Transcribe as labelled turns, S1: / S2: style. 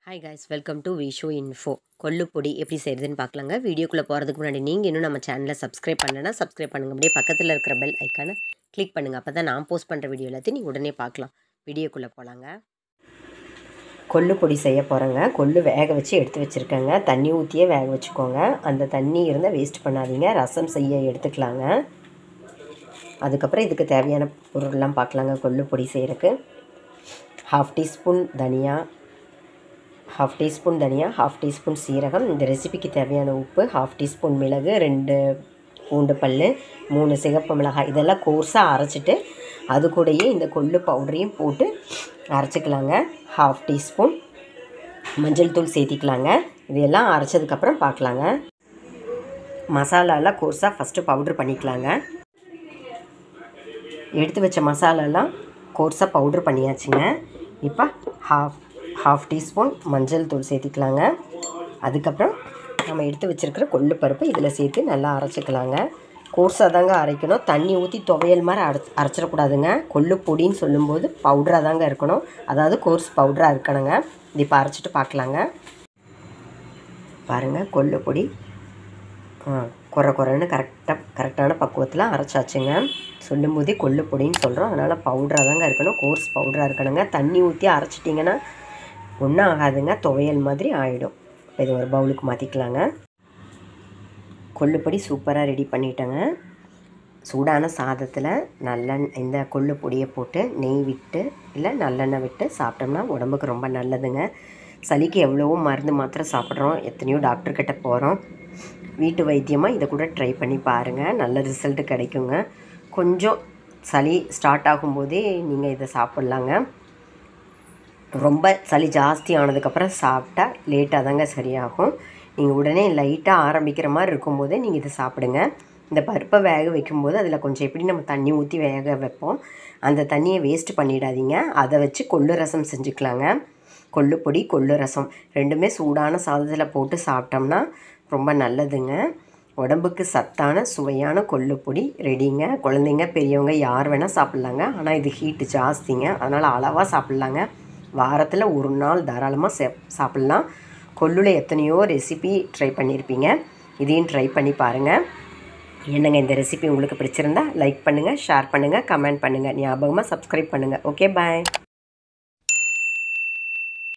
S1: Hi guys, welcome to Visho Info. கொள்ளு பொடி எப்படி செய்கிறதுன்னு பார்க்கலாங்க. வீடியோக்குள்ளே போகிறதுக்கு முன்னாடி நீங்கள் இன்னும் நம்ம சேனலை சப்ஸ்கிரைப் பண்ணலன்னா சப்ஸ்கிரைப் பண்ணுங்கள். அப்படியே பக்கத்தில் இருக்கிற பெல் ஐக்கானை கிளிக் பண்ணுங்கள். அப்போ தான் நான் போஸ்ட் பண்ணுற வீடியோ எல்லாத்தையும் நீங்கள் உடனே பார்க்கலாம். வீடியோக்குள்ளே போகலாங்க. கொள்ளு பொடி செய்ய போகிறேங்க. கொள்ளு வேக வச்சு எடுத்து வச்சுருக்கேங்க. தண்ணி ஊற்றியே வேக வச்சுக்கோங்க. அந்த தண்ணி இருந்தால் வேஸ்ட் பண்ணாதீங்க. ரசம் செய்ய எடுத்துக்கலாங்க. அதுக்கப்புறம் இதுக்கு தேவையான பொருள்லாம் பார்க்கலாங்க. கொள்ளு பொடி செய்கிறதுக்கு 1/2 டீஸ்பூன் தனியா, 1/2 டீஸ்பூன் தனியா, 1/2 டீஸ்பூன் சீரகம், இந்த ரெசிபிக்கு தேவையான உப்பு, 1/2 டீஸ்பூன் மிளகு, 2 பூண்டு பல், 3 சிகப்பு மிளகாய், இதெல்லாம் கோர்ஸாக அரைச்சிட்டு அது கூடயே இந்த கொள்ளு பவுடரையும் போட்டு அரைச்சிக்கலாங்க. 1/2 டீஸ்பூன் மஞ்சள் தூள் சேர்த்திக்கலாங்க. இதெல்லாம் அரைச்சதுக்கப்புறம் பார்க்கலாங்க. மசாலாலாம் கோர்ஸாக ஃபஸ்ட்டு பவுட்ரு பண்ணிக்கலாங்க. எடுத்து வச்ச மசாலாலாம் கோர்ஸாக பவுட்ரு பண்ணியாச்சுங்க. இப்போ 1/2 டீஸ்பூன் மஞ்சள் தூள் சேர்த்திக்கலாங்க. அதுக்கப்புறம் நம்ம எடுத்து வச்சுருக்கிற கொள்ளு பருப்பு இதில் சேர்த்து நல்லா அரைச்சிக்கலாங்க. கோர்ஸாக தாங்க அரைக்கணும். தண்ணி ஊற்றி துவையல் மாதிரி அரைச்சிடக்கூடாதுங்க. கொள்ளு பொடின்னு சொல்லும்போது பவுட்ராக தாங்க இருக்கணும். அதாவது கோர்ஸ் பவுட்ராக இருக்கணுங்க. இது இப்போ அரைச்சிட்டு பார்க்கலாங்க. பாருங்கள், கொள்ளு பொடி குறைன்னு கரெக்டான பக்குவத்தில் அரைச்சாச்சுங்க. சொல்லும்போதே கொள்ளு பொடின்னு சொல்கிறோம். அதனால் பவுட்ராக தாங்க இருக்கணும். கோர்ஸ் பவுட்ராக இருக்கணுங்க. தண்ணி ஊற்றி அரைச்சிட்டிங்கன்னா ஒன்றும் ஆகாதுங்க, துவையல் மாதிரி ஆகிடும். இது ஒரு பவுலுக்கு மாற்றிக்கலாங்க. கொள்ளுப்பொடி சூப்பராக ரெடி பண்ணிட்டேங்க. சூடான சாதத்தில் இந்த கொள்ளு பொடியை போட்டு நெய் விட்டு இல்லை நல்லெண்ணெய் விட்டு சாப்பிட்டோம்னா உடம்புக்கு ரொம்ப நல்லதுங்க. சளிக்கு எவ்வளவோ மருந்து மாத்திரை சாப்பிட்றோம், எத்தனையோ டாக்டர்கிட்ட போகிறோம். வீட்டு வைத்தியமாக இதை கூட ட்ரை பண்ணி பாருங்கள். நல்ல ரிசல்ட்டு கிடைக்குங்க. கொஞ்சம் சளி ஸ்டார்ட் ஆகும்போதே நீங்கள் இதை சாப்பிட்லாங்க. ரொம்ப சளி ஜாஸ்தி ஆனதுக்கப்புறம் சாப்பிட்டா லேட்டாக தாங்க சரியாகும். நீங்கள் உடனே லைட்டாக ஆரம்பிக்கிற மாதிரி இருக்கும்போதே நீங்கள் இதை சாப்பிடுங்க. இந்த பருப்பை வேக வைக்கும்போது அதில் கொஞ்சம் எப்படி நம்ம தண்ணி ஊற்றி வேக வைப்போம், அந்த தண்ணியை வேஸ்ட்டு பண்ணிடாதீங்க. அதை வச்சு கொள்ளு ரசம் செஞ்சுக்கலாங்க. கொள்ளு பொடி, கொள்ளு ரசம் ரெண்டுமே சூடான சாதத்தில் போட்டு சாப்பிட்டோம்னா ரொம்ப நல்லதுங்க. உடம்புக்கு சத்தான சுவையான கொள்ளு பொடி ரெடிங்க. குழந்தைங்க பெரியவங்க யார் வேணால் சாப்பிட்லாங்க. ஆனால் இது ஹீட்டு ஜாஸ்திங்க, அதனால் அளவாக சாப்பிட்லாங்க. வாரத்தில் ஒரு நாள் தாராளமாக சாப்பிட்லாம். கொள்ளுல எத்தனையோ ரெசிபி ட்ரை பண்ணியிருப்பீங்க. இதையும் ட்ரை பண்ணி பாருங்கள். என்னங்க இந்த ரெசிபி உங்களுக்கு பிடிச்சிருந்தா லைக் பண்ணுங்கள், ஷேர் பண்ணுங்கள், கமெண்ட் பண்ணுங்கள். ஞாபகமாக சப்ஸ்கிரைப் பண்ணுங்கள். ஓகே, பாய்.